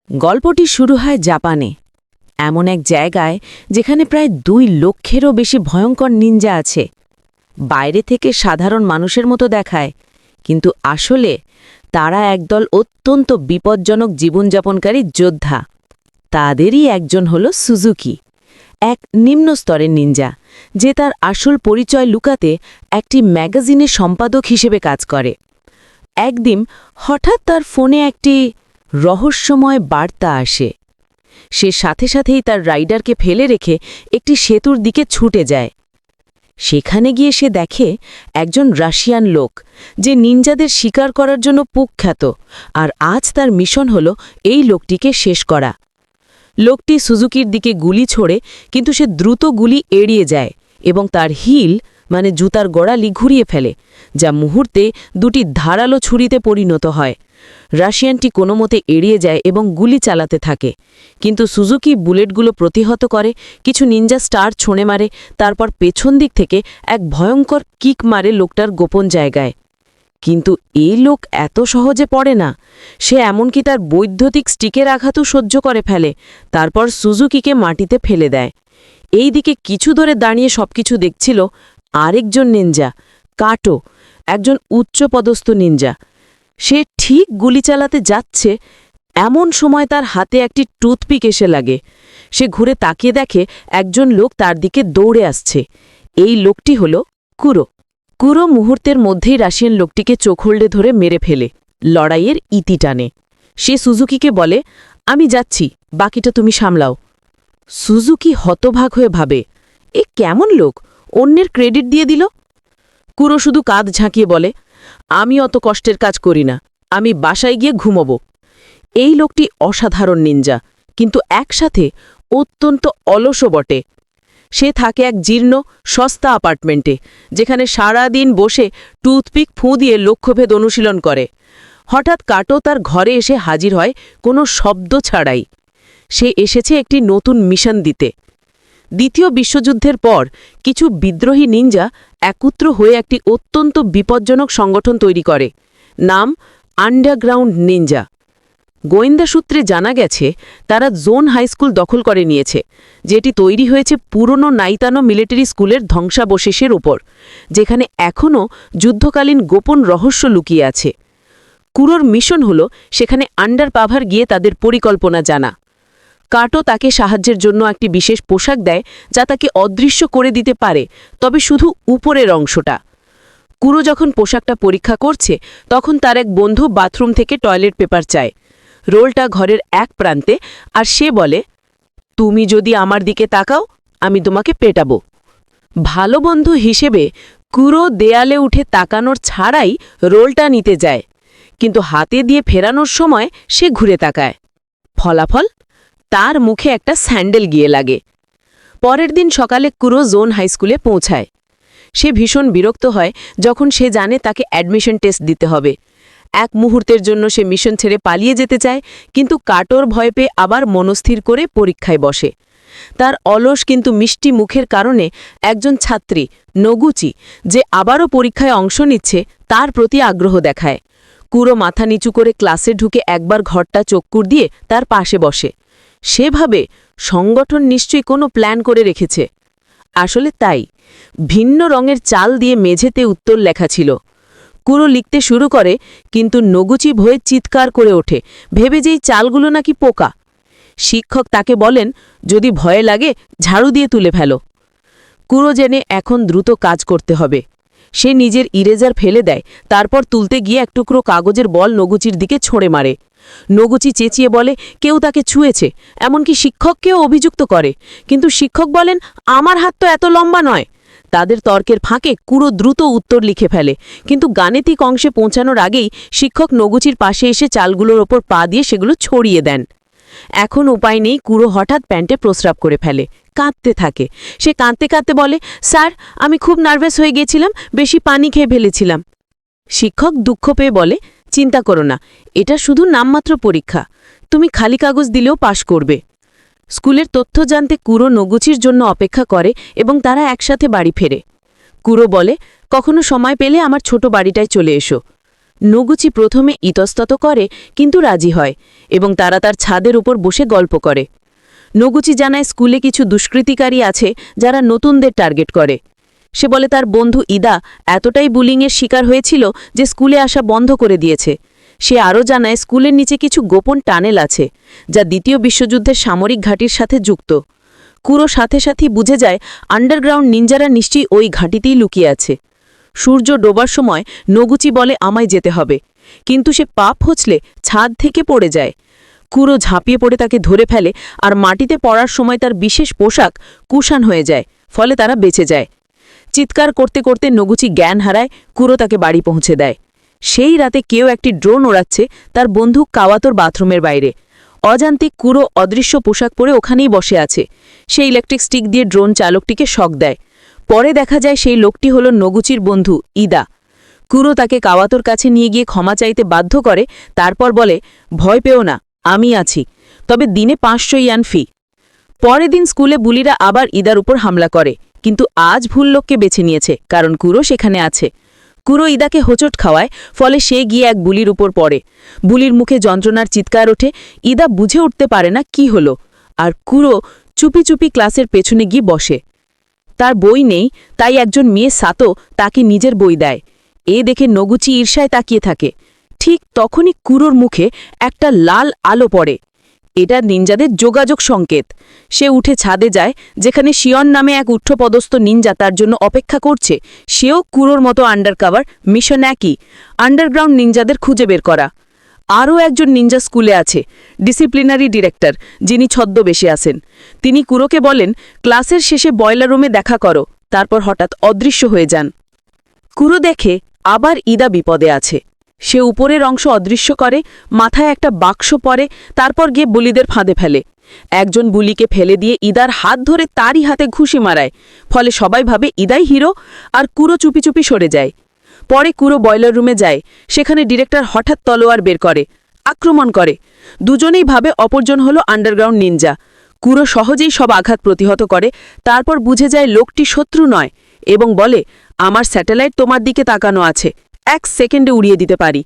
গল্পটি শুরু হয় জাপানে, এমন এক জায়গায় যেখানে প্রায় 2 লক্ষেরও বেশি ভয়ঙ্কর নিনজা আছে। বাইরে থেকে সাধারণ মানুষের মতো দেখায়, কিন্তু আসলে তারা একদল অত্যন্ত বিপজ্জনক জীবনযাপনকারী যোদ্ধা। তাদেরই একজন হল সুজুকি, এক নিম্ন স্তরের নিনজা, যে তার আসল পরিচয় লুকাতে একটি ম্যাগাজিনে সম্পাদক হিসেবে কাজ করে। একদিন হঠাৎ তার ফোনে একটি রহস্যময় বার্তা আসে। সে সাথে সাথেই তার রাইডারকে ফেলে রেখে একটি সেতুর দিকে ছুটে যায়। সেখানে গিয়ে সে দেখে একজন রাশিয়ান লোক, যে নিনজাদের শিকার করার জন্য কুখ্যাত, আর আজ তার মিশন হল এই লোকটিকে শেষ করা। লোকটি সুজুকির দিকে গুলি ছোড়ে, কিন্তু সে দ্রুত গুলি এড়িয়ে যায় এবং তার হিল মানে জুতার গোড়ালি ঘুরিয়ে ফেলে, যা মুহূর্তে দুটি ধারালো ছুরিতে পরিণত হয়। রাশিয়ানটি কোনোমতে এড়িয়ে যায় এবং গুলি চালাতে থাকে, কিন্তু সুজুকি বুলেটগুলো প্রতিহত করে, কিছু নিনজা স্টার ছুঁড়ে মারে, তারপর পেছন দিক থেকে এক ভয়ঙ্কর কিক মারে লোকটার গোপন জায়গায়। কিন্তু এই লোক এত সহজে পড়ে না। সে এমনকি তার বৈদ্যুতিক স্টিকের আঘাতও সহ্য করে ফেলে, তারপর সুজুকিকে মাটিতে ফেলে দেয়। এই দিকে কিছু ধরে দাঁড়িয়ে সবকিছু দেখছিল আরেকজন নিনজা, কাটো, একজন উচ্চপদস্থ নিনজা। সে ঠিক গুলি চালাতে যাচ্ছে, এমন সময় তার হাতে একটি টুথপিক এসে লাগে। সে ঘুরে তাকিয়ে দেখে একজন লোক তার দিকে দৌড়ে আসছে। এই লোকটি হল কুরো। কুরো মুহূর্তের মধ্যেই রাশিয়ান লোকটিকে চোখ হোল্ডে ধরে মেরে ফেলে, লড়াইয়ের ইতি টানে। সে সুজুকিকে বলে, আমি যাচ্ছি, বাকিটা তুমি সামলাও। সুজুকি হতভাগ হয়ে ভাবে, এ কেমন লোক, অন্যের ক্রেডিট দিয়ে দিল। কুরো শুধু কাঁধ ঝাঁকিয়ে বলে, আমি অত কষ্টের কাজ করি না, আমি বাসায় গিয়ে ঘুমোব। এই লোকটি অসাধারণ নিনজা, কিন্তু একসাথে অত্যন্ত অলসও বটে। সে থাকে এক জীর্ণ সস্তা অ্যাপার্টমেন্টে, যেখানে সারা দিন বসে টুথপিক ফুঁ দিয়ে লক্ষ্যভেদ অনুশীলন করে। হঠাৎ কাটো তার ঘরে এসে হাজির হয় কোনো শব্দ ছাড়াই। সে এসেছে একটি নতুন মিশন দিতে। দ্বিতীয় বিশ্বযুদ্ধের পর কিছু বিদ্রোহী নিনজা একত্র হয়ে একটি অত্যন্ত বিপজ্জনক সংগঠন তৈরি করে, নাম আন্ডারগ্রাউন্ড নিনজা। গোয়েন্দা সূত্রে জানা গেছে তারা জোন হাইস্কুল দখল করে নিয়েছে, যেটি তৈরি হয়েছে পুরনো নাইতানো মিলিটারি স্কুলের ধ্বংসাবশেষের ওপর, যেখানে এখনও যুদ্ধকালীন গোপন রহস্য লুকিয়ে আছে। কুরোর মিশন হল সেখানে আন্ডারপাভার গিয়ে তাদের পরিকল্পনা জানা। কাটো তাকে সাহায্যের জন্য একটি বিশেষ পোশাক দেয়, যা তাকে অদৃশ্য করে দিতে পারে, তবে শুধু উপরের অংশটা। কুরো যখন পোশাকটা পরীক্ষা করছে, তখন তার এক বন্ধু বাথরুম থেকে টয়লেট পেপার চায়। রোলটা ঘরের এক প্রান্তে, আর সে বলে, তুমি যদি আমার দিকে তাকাও, আমি তোমাকে পেটাবো। ভালো বন্ধু হিসেবে কুরো দেয়ালে উঠে তাকানোর ছাড়াই রোলটা নিতে যায়, কিন্তু হাতে দিয়ে ফেরানোর সময় সে ঘুরে তাকায়। ফলাফল, তার মুখে একটা স্যান্ডেল গিয়ে লাগে। পরের দিন সকালে কুরো জোন হাইস্কুলে পৌঁছায়। সে ভীষণ বিরক্ত হয় যখন সে জানে তাকে অ্যাডমিশন টেস্ট দিতে হবে। এক মুহূর্তের জন্য সে মিশন ছেড়ে পালিয়ে যেতে চায়, কিন্তু কাটোর ভয় পেয়ে আবার মনস্থির করে পরীক্ষায় বসে। তার অলস কিন্তু মিষ্টি মুখের কারণে একজন ছাত্রী, নগুচি, যে আবারও পরীক্ষায় অংশ নিচ্ছে, তার প্রতি আগ্রহ দেখায়। কুরো মাথা নিচু করে ক্লাসে ঢুকে একবার ঘরটা চক্কুর দিয়ে তার পাশে বসে। সে ভাবে সংগঠন নিশ্চয়ই কোনো প্ল্যান করে রেখেছে। আসলে তাই, ভিন্ন রঙের চাল দিয়ে মেঝেতে উত্তর লেখা ছিল। কুরো লিখতে শুরু করে, কিন্তু নগুচি ভয়ে চিৎকার করে ওঠে, ভেবে যেই চালগুলো নাকি পোকা। শিক্ষক তাকে বলেন, যদি ভয়ে লাগে ঝাড়ু দিয়ে তুলে ফেলো। কুরো জেনে এখন দ্রুত কাজ করতে হবে। সে নিজের ইরেজার ফেলে দেয়, তারপর তুলতে গিয়ে এক টুকরো কাগজের বল নগুচির দিকে ছুঁড়ে মারে। নগুচি চেঁচিয়ে বলে কেউ তাকে ছুঁয়েছে, এমনকি শিক্ষককেও অভিযুক্ত করে, কিন্তু শিক্ষক বলেন, আমার হাত তো এত লম্বা নয়। তাদের তর্কের ফাঁকে কুরো দ্রুত উত্তর লিখে ফেলে, কিন্তু গাণিতিক অংশে পৌঁছানোর আগেই শিক্ষক নগুচির পাশে এসে চালগুলোর ওপর পা দিয়ে সেগুলো ছড়িয়ে দেন। এখন উপায় নেই, কুরো হঠাৎ প্যান্টে প্রস্রাব করে ফেলে, কাঁদতে থাকে। সে কাঁদতে কাঁদতে বলে, স্যার, আমি খুব নার্ভাস হয়ে গেছিলাম, বেশি পানি খেয়ে ফেলেছিলাম। শিক্ষক দুঃখ পেয়ে বলে, চিন্তা করো না, এটা শুধু নামমাত্র পরীক্ষা, তুমি খালি কাগজ দিলেও পাশ করবে। স্কুলের তথ্য জানতে কুরো নগুচির জন্য অপেক্ষা করে এবং তারা একসাথে বাড়ি ফেরে। কুরো বলে, কখনো সময় পেলে আমার ছোট বাড়িটায় চলে এসো। নগুচি প্রথমে ইতস্তত করে কিন্তু রাজি হয় এবং তারা তার ছাদের উপর বসে গল্প করে। নগুচি জানায় স্কুলে কিছু দুষ্কৃতিকারী আছে যারা নতুনদের টার্গেট করে। সে বলে তার বন্ধু ইদা এতটাই বুলিংয়ের শিকার হয়েছিল যে স্কুলে আসা বন্ধ করে দিয়েছে। সে আরও জানায় স্কুলের নিচে কিছু গোপন টানেল আছে যা দ্বিতীয় বিশ্বযুদ্ধের সামরিক ঘাঁটির সাথে যুক্ত। কুরো সাথে সাথেই বুঝে যায় আন্ডারগ্রাউন্ড নিনজারা নিশ্চয়ই ওই ঘাঁটিতেই লুকিয়ে আছে। সূর্য ডোবার সময় নগুচি বলে আমায় যেতে হবে, কিন্তু সে পাপ হচলে ছাদ থেকে পড়ে যায়। কুরো ঝাঁপিয়ে পড়ে তাকে ধরে ফেলে আর মাটিতে পড়ার সময় তার বিশেষ পোশাক কুষাণ হয়ে যায়, ফলে তারা বেঁচে যায়। চিৎকার করতে করতে নগুচি জ্ঞান হারায়, কুরো তাকে বাড়ি পৌঁছে দেয়। সেই রাতে কেউ একটি ড্রোন ওড়াচ্ছে তার বন্ধু কাওয়াতোর বাথরুমের বাইরে। অজান্তে কুরো অদৃশ্য পোশাক পরে ওখানেই বসে আছে। সে ইলেকট্রিক স্টিক দিয়ে ড্রোন চালকটিকে শক দেয়। পরে দেখা যায় সেই লোকটি হল নগুচির বন্ধু ইদা। কুরো তাকে কাওয়াতোর কাছে নিয়ে গিয়ে ক্ষমা চাইতে বাধ্য করে, তারপর বলে, ভয় পেও না, আমি আছি, তবে দিনে 500 ইয়ান ফি। পরের দিন স্কুলে বুলিরা আবার ইদার উপর হামলা করে, কিন্তু আজ ভুল লোককে বেছে নিয়েছে কারণ কুরো সেখানে আছে। কুরো ইদাকে হোঁচট খাওয়ায়, ফলে সে গিয়ে এক বুলির উপর পড়ে। বুলির মুখে যন্ত্রণার চিৎকার ওঠে। ইদা বুঝে উঠতে পারে না কি হলো, আর কুরো চুপি চুপি ক্লাসের পেছনে গিয়ে বসে। তার বই নেই, তাই একজন মেয়ে সাতো তাকে নিজের বই দেয়। এ দেখে নগুচি ঈর্ষায় তাকিয়ে থাকে। ঠিক তখনই কুরোর মুখে একটা লাল আলো পড়ে। এটা নিনজাদের যোগাযোগ সংকেত। সে উঠে ছাদে যায়, যেখানে শিয়ন নামে এক উচ্চপদস্থ নিনজা তার জন্য অপেক্ষা করছে। সেও কুরোর মতো আন্ডারকভার, মিশন একই, আন্ডারগ্রাউন্ড নিনজাদের খুঁজে বের করা। আরও একজন নিনজা স্কুলে আছে, ডিসিপ্লিনারি ডিরেক্টর, যিনি ছদ্মবেশে আসেন। তিনি কুরোকে বলেন, ক্লাসের শেষে বয়লার রুমে দেখা করো, তারপর হঠাৎ অদৃশ্য হয়ে যান। কুরো দেখে আবার ইদা বিপদে আছে। সে উপরের অংশ অদৃশ্য করে, মাথায় একটা বাক্স পরে, তারপর গিয়ে বুলিদের ফাঁদে ফেলে। একজন বুলিকে ফেলে দিয়ে ইদার হাত ধরে তারই হাতে ঘুষি মারায়, ফলে সবাই ভাবে ইদাই হিরো, আর কুরো চুপি চুপি সরে যায়। পরে কুরো বয়লার রুমে যায়, সেখানে ডিরেক্টর হঠাৎ তলোয়ার বের করে, আক্রমণ করে। দুজনেই ভাবে অপরজন হলো আন্ডারগ্রাউন্ড নিনজা। কুরো সহজেই সব আঘাত প্রতিহত করে, তারপর বুঝে যায় লোকটি শত্রু নয় এবং বলে, আমার স্যাটেলাইট তোমার দিকে তাকানো আছে, 1 সেকেন্ডে উড়িয়ে দিতে পারি।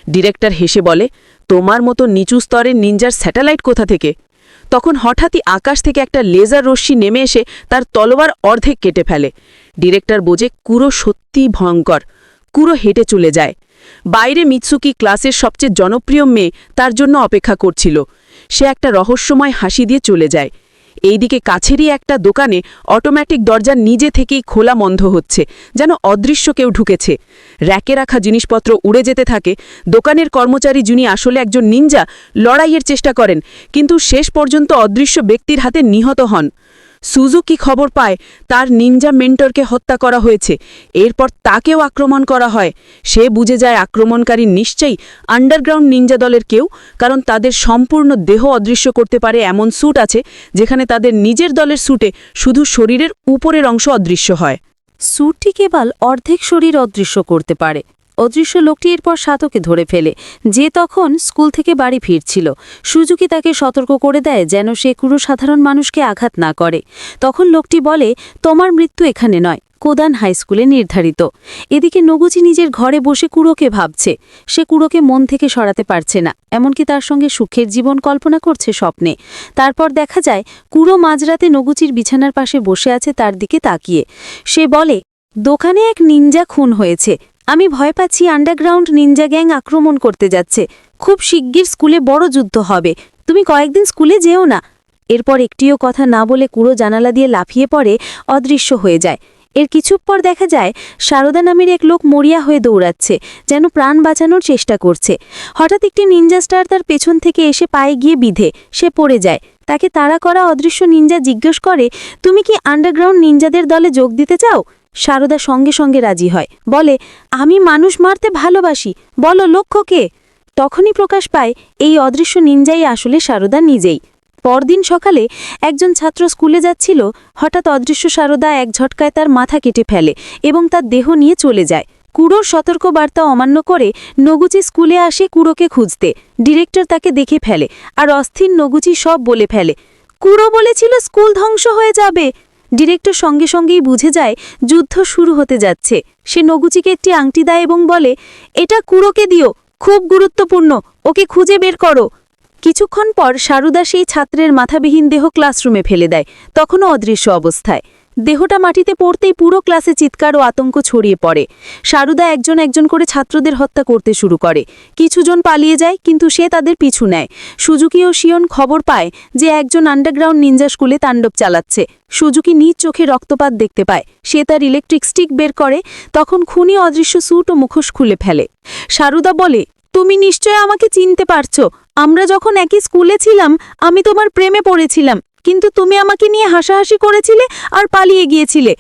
ডিরেক্টর হেসে বলে, তোমার মতো নিচু স্তরের নিনজার স্যাটেলাইট কোথা থেকে? তখন হঠাৎই আকাশ থেকে একটা লেজার রশ্মি নেমে এসে তার তলোয়ার অর্ধেক কেটে ফেলে। ডিরেক্টর বোঝে কুরো সত্যিই ভয়ঙ্কর। কুরো হেঁটে চলে যায়। বাইরে মিৎসুকি, ক্লাসের সবচেয়ে জনপ্রিয় মেয়ে, তার জন্য অপেক্ষা করছিল। সে একটা রহস্যময় হাসি দিয়ে চলে যায়। এইদিকে কাছেরই একটা দোকানে অটোমেটিক দরজা নিজে থেকেই খোলা বন্ধ হচ্ছে, যেন অদৃশ্য কেউ ঢুকেছে। র্যাকে রাখা জিনিসপত্র উড়ে যেতে থাকে। দোকানের কর্মচারী, যিনি আসলে একজন নিনজা, লড়াইয়ের চেষ্টা করেন, কিন্তু শেষ পর্যন্ত অদৃশ্য ব্যক্তির হাতে নিহত হন। সুজুকি খবর পায় তার নিনজা মেন্টরকে হত্যা করা হয়েছে। এরপর তাকেও আক্রমণ করা হয়। সে বুঝে যায় আক্রমণকারী নিশ্চয়ই আন্ডারগ্রাউন্ড নিনজা দলের কেউ, কারণ তাদের সম্পূর্ণ দেহ অদৃশ্য করতে পারে এমন স্যুট আছে, যেখানে তাদের নিজের দলের স্যুটে শুধু শরীরের উপরের অংশ অদৃশ্য হয়। স্যুটটি কেবল অর্ধেক শরীর অদৃশ্য করতে পারে। অদৃশ্য লোকটি এরপর সাতোকে ধরে ফেলে, যে তখন স্কুল থেকে বাড়ি ফিরছিল। সুজুকি তাকে সতর্ক করে দেয় যেন সে কুরো সাধারণ মানুষকে আঘাত না করে। তখন লোকটি বলে, তোমার মৃত্যু এখানে নয়, কোদান হাই স্কুলে নির্ধারিত। এদিকে নগুচি নিজের ঘরে বসে কুরোকে ভাবছে। সে কুরোকে মন থেকে সরাতে পারছে না, এমনকি তার সঙ্গে সুখের জীবন কল্পনা করছে স্বপ্নে। তারপর দেখা যায় কুরো মাঝরাতে নগুচির বিছানার পাশে বসে আছে, তার দিকে তাকিয়ে। সে বলে, দোকানে এক নিনজা খুন হয়েছে, আমি ভয় পাচ্ছি আন্ডারগ্রাউন্ড নিনজা গ্যাং আক্রমণ করতে যাচ্ছে। খুব শিগগির স্কুলে বড় যুদ্ধ হবে, তুমি কয়েকদিন স্কুলে যেও না। এরপর একটিও কথা না বলে কুরো জানালা দিয়ে লাফিয়ে পড়ে, অদৃশ্য হয়ে যায়। এর কিছু পর দেখা যায় সারদা নামের এক লোক মরিয়া হয়ে দৌড়াচ্ছে, যেন প্রাণ বাঁচানোর চেষ্টা করছে। হঠাৎ একটি নিনজা স্টার তার পেছন থেকে এসে পায়ে গিয়ে বিঁধে সে পড়ে যায়। তাকে তাড়া করা অদৃশ্য নিনজা জিজ্ঞেস করে, তুমি কি আন্ডারগ্রাউন্ড নিনজাদের দলে যোগ দিতে চাও? সারদা সঙ্গে সঙ্গে রাজি হয়, বলে, আমি মানুষ মারতে ভালোবাসি, বলো লক্ষ্য কে? তখনই প্রকাশ পায় এই অদৃশ্য নিনজাই আসলে সারদা নিজেই। পরদিন সকালে একজন ছাত্র স্কুলে যাচ্ছিল। হঠাৎ অদৃশ্য সারদা এক ঝটকায় তার মাথা কেটে ফেলে এবং তার দেহ নিয়ে চলে যায়। কুরোর সতর্ক বার্তা অমান্য করে নগুচি স্কুলে আসে কুরোকে খুঁজতে। ডিরেক্টর তাকে দেখে ফেলে আর অস্থির নগুচি সব বলে ফেলে। কুরো বলেছিল স্কুল ধ্বংস হয়ে যাবে। ডিরেক্টর সঙ্গে সঙ্গেই বুঝে যায় যুদ্ধ শুরু হতে যাচ্ছে। সে নগুচিকে একটি আংটি দেয় এবং বলে, এটা কুড়োকে দিও, খুব গুরুত্বপূর্ণ, ওকে খুঁজে বের করো। কিছুক্ষণ পর সারদা সেই ছাত্রের মাথাবিহীন দেহ ক্লাসরুমে ফেলে দেয়, তখনও অদৃশ্য অবস্থায়। দেহটা মাটিতে পড়তেই পুরো ক্লাসে চিৎকার ও আতঙ্ক ছড়িয়ে পড়ে। সারদা একজন একজন করে ছাত্রদের হত্যা করতে শুরু করে। কিছুজন পালিয়ে যায়, কিন্তু সে তাদের পিছু নেয়। সুজুকি ও শিয়ন খবর পায় যে একজন আন্ডারগ্রাউন্ড নিনজা স্কুলে তাণ্ডব চালাচ্ছে। সুজুকি নিজ চোখে রক্তপাত দেখতে পায়। সে তার ইলেকট্রিক স্টিক বের করে, তখন খুনি অদৃশ্য স্যুট ও মুখোশ খুলে ফেলে। সারদা বলে, তুমি নিশ্চয় আমাকে চিনতে পারছো। আমরা যখন একই স্কুলে ছিলাম, আমি তোমার প্রেমে পড়েছিলাম, কিন্তু তুমি আমাকে নিয়ে হাসাহাসি করেছিলে আর পালিয়ে গিয়েছিলে।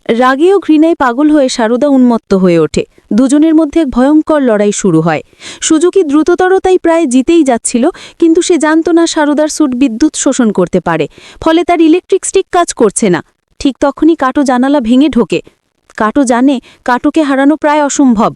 রাগে ও ঘৃণায় পাগল হয়ে সারদা উন্মত্ত হয়ে ওঠে। দুজনের মধ্যে এক ভয়ঙ্কর লড়াই শুরু হয়। সুজুকি দ্রুততরতাই প্রায় জিতেই যাচ্ছিল, কিন্তু সে জানত না সারদার স্যুট বিদ্যুৎ শোষণ করতে পারে, ফলে তার ইলেকট্রিক স্টিক কাজ করছে না। ঠিক তখনই কাটো জানালা ভেঙে ঢোকে। কাটো জানে কাটোকে হারানো প্রায় অসম্ভব।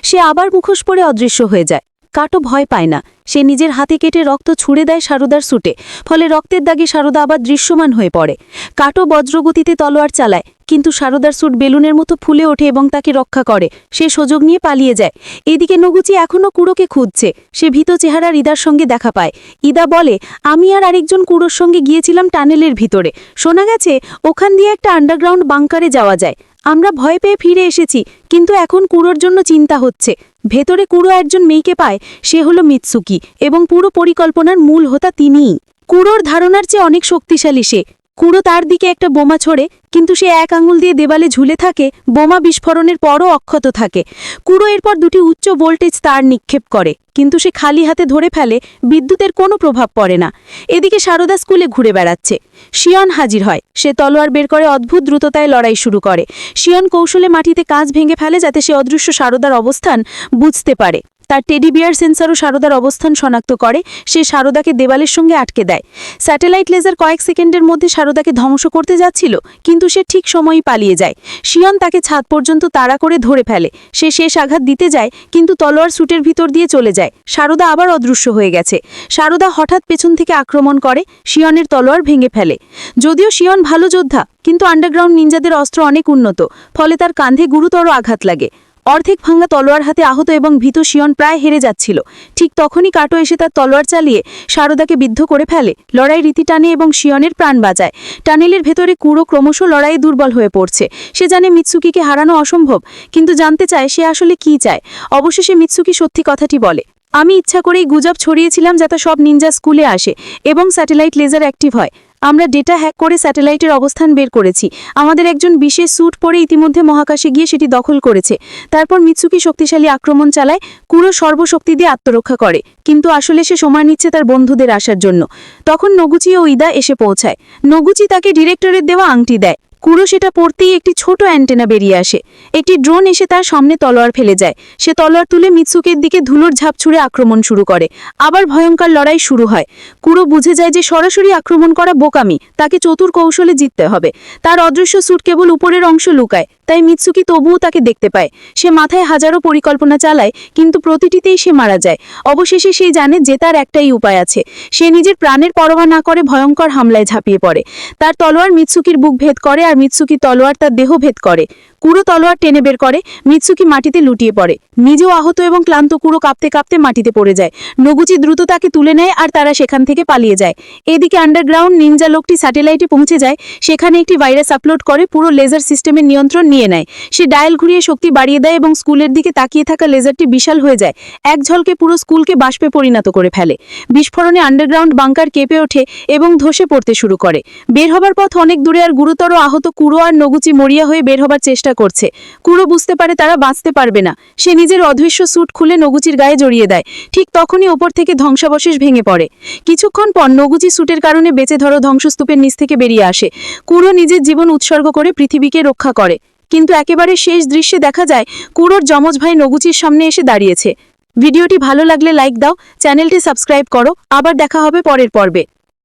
সে আবার মুখোশ পরে অদৃশ্য হয়ে যায়। কাটো ভয় পায় না। সে নিজের হাতে কেটে রক্ত ছুঁড়ে দেয় সারদার স্যুটে, ফলে রক্তের দাগে সারদা আবার দৃশ্যমান হয়ে পড়ে। কাটো বজ্রগতিতে তলোয়ার চালায়, কিন্তু সারদার স্যুট বেলুনের মতো ফুলে ওঠে এবং তাকে রক্ষা করে। সে সুযোগ নিয়ে পালিয়ে যায়। এদিকে নগুচি এখনও কুড়োকে খুঁজছে। সে ভীত চেহারার ইদার সঙ্গে দেখা পায়। ইদা বলে, আমি আর আরেকজন কুড়োর সঙ্গে গিয়েছিলাম টানেলের ভিতরে। শোনা গেছে ওখান দিয়ে একটা আন্ডারগ্রাউন্ড বাংকারে যাওয়া যায়। আমরা ভয় পেয়ে ফিরে এসেছি, কিন্তু এখন কুড়োর জন্য চিন্তা হচ্ছে। ভেতরে কুড়ো একজন মেয়েকে পায়, সে হলো মিৎসুকি, এবং পুরো পরিকল্পনার মূল হোতা তিনিই। কুড়োর ধারণার চেয়ে অনেক শক্তিশালী সে। কুড়ো তার দিকে একটা বোমা ছোড়ে, কিন্তু সে এক আঙুল দিয়ে দেওয়ালে ঝুলে থাকে। বোমা বিস্ফোরণের পরও অক্ষত থাকে। কুড়ো এরপর দুটি উচ্চ ভোল্টেজ তার নিক্ষেপ করে, কিন্তু সে খালি হাতে ধরে ফেলে। বিদ্যুতের কোনো প্রভাব পড়ে না। এদিকে সারদা স্কুলে ঘুরে বেড়াচ্ছে। শিয়ন হাজির হয়। সে তলোয়ার বের করে অদ্ভুত দ্রুততায় লড়াই শুরু করে। শিয়ন কৌশলে মাটিতে কাঁচ ভেঙে ফেলে, যাতে সে অদৃশ্য সারদার অবস্থান বুঝতে পারে। তার টেডি বিয়ার সেন্সারও সারদার অবস্থান শনাক্ত করে। সে সারদাকে দেওয়ালের সঙ্গে আটকে দেয়। স্যাটেলাইট লেজার কয়েক সেকেন্ডের মধ্যে সারদাকে ধ্বংস করতে যাচ্ছিল, কিন্তু সে ঠিক সময়ই পালিয়ে যায়। শিয়ন তাকে ছাদ পর্যন্ত তাড়া করে ধরে ফেলে। সে শেষ আঘাত দিতে যায়, কিন্তু তলোয়ার স্যুটের ভিতর দিয়ে চলে যায়। সারদা আবার অদৃশ্য হয়ে গেছে। সারদা হঠাৎ পেছন থেকে আক্রমণ করে, শিয়নের তলোয়ার ভেঙে ফেলে। যদিও শিয়ন ভালো যোদ্ধা, কিন্তু আন্ডারগ্রাউন্ড নিনজাদের অস্ত্র অনেক উন্নত, ফলে তার কাঁধে গুরুতর আঘাত লাগে। অর্ধেক ভাঙা তলোয়ার হাতে আহত এবং ভীত শিয়ন প্রায় হেরে যাচ্ছিল। ঠিক তখনই কাটো এসে তার তলোয়ার চালিয়ে সারদাকে বিদ্ধ করে ফেলে। লড়াই রীতি টানে এবং শিয়নের প্রাণ বাঁচায়। টানেলের ভেতরে কুড়ো ক্রমশ লড়াইয়ে দুর্বল হয়ে পড়ছে। সে জানে মিৎসুকিকে হারানো অসম্ভব, কিন্তু জানতে চায় সে আসলে কি চায়। অবশেষে মিৎসুকি সত্যি কথাটি বলে, আমি ইচ্ছা করেই গুজব ছড়িয়েছিলাম যাতে সব নিনজা স্কুলে আসে এবং স্যাটেলাইট লেজার অ্যাক্টিভ হয়। আমরা ডেটা হ্যাক করে স্যাটেলাইটের অবস্থান বের করেছি। আমাদের একজন বিশেষ স্যুট পরে ইতিমধ্যে মহাকাশে গিয়ে সেটি দখল করেছে। তারপর মিৎসুকি শক্তিশালী আক্রমণ চালায়। কুড়ো সর্বশক্তি দিয়ে আত্মরক্ষা করে, কিন্তু আসলে সে সময় নিচ্ছে তার বন্ধুদের আসার জন্য। তখন নগুচি ও ইদা এসে পৌঁছায়। নগুচি তাকে ডিরেক্টরের দেওয়া আংটি দেয়। কুড়ো সেটা পড়তেই একটি ছোট অ্যান্টেনা বেরিয়ে আসে। একটি ড্রোন এসে তার সামনে তলোয়ার ফেলে যায়। সে তলোয়ার তুলে মিৎসুকির দিকে ধুলোর ঝাঁপ ছুঁড়ে আক্রমণ শুরু করে। আবার ভয়ঙ্কর লড়াই শুরু হয়। কুড়ো বুঝে যায় যে সরাসরি আক্রমণ করা বোকামি, তাকে চতুর কৌশলে জিততে হবে। তার অদৃশ্য স্যুট কেবল উপরের অংশ লুকায়, তাই মিৎসুকি তবুও তাকে দেখতে পায়। সে মাথায় হাজারো পরিকল্পনা চালায়, কিন্তু প্রতিটিতেই সে মারা যায়। অবশেষে সে জানে যে তার একটাই উপায় আছে। সে নিজের প্রাণের পরোয়া না করে ভয়ঙ্কর হামলায় ঝাঁপিয়ে পড়ে। তার তলোয়ার মিৎসুকির বুক ভেদ করে, আর মিৎসুকি তলোয়ার তার দেহ ভেদ করে। কুড়ো তলোয়ার টেনে বের করে। মিৎসুকি মাটিতে লুটিয়ে পড়ে। নিজেও আহত এবং ক্লান্ত কুড়ো কাঁপতে কাঁপতে মাটিতে পড়ে যায়। নগুচি দ্রুত তাকে তুলে নেয়, আর তারা সেখান থেকে পালিয়ে যায়। এদিকে আন্ডারগ্রাউন্ড নিনজা লোকটি স্যাটেলাইটে পৌঁছে যায়। সেখানে একটি ভাইরাস আপলোড করে পুরো লেজার সিস্টেমের নিয়ন্ত্রণ নিয়ে নেয়। সে ডায়াল ঘুরিয়ে শক্তি বাড়িয়ে দেয় এবং স্কুলের দিকে তাকিয়ে থাকা লেজারটি বিশাল হয়ে যায়। এক ঝলকে পুরো স্কুলকে বাষ্পে পরিণত করে ফেলে। বিস্ফোরণে আন্ডারগ্রাউন্ড বাংকার কেঁপে ওঠে এবং ধসে পড়তে শুরু করে। বের হবার পথ অনেক দূরে, আর গুরুতর আহত কুড়ো আর নগুচি মরিয়া হয়ে বের হবার চেষ্টা করছে। কুড়ো বুঝতে পারে তারা বাঁচতে পারবে না। সে নিজের অদৃশ্য স্যুট খুলে নগুচির গায়ে জড়িয়ে দেয়। ঠিক তখনই ওপর থেকে ধ্বংসাবশেষ ভেঙে পড়ে। কিছুক্ষণ পর নগুচি স্যুটের কারণে বেঁচে ধরো ধ্বংসস্তূপের নিচ থেকে বেরিয়ে আসে। কুড়ো নিজের জীবন উৎসর্গ করে পৃথিবীকে রক্ষা করে, কিন্তু একেবারে শেষ দৃশ্যে দেখা যায় কুড়োর যমজ ভাই নগুচির সামনে এসে দাঁড়িয়েছে। ভিডিওটি ভালো লাগলে লাইক দাও, চ্যানেলটি সাবস্ক্রাইব করো। আবার দেখা হবে পরের পর্বে।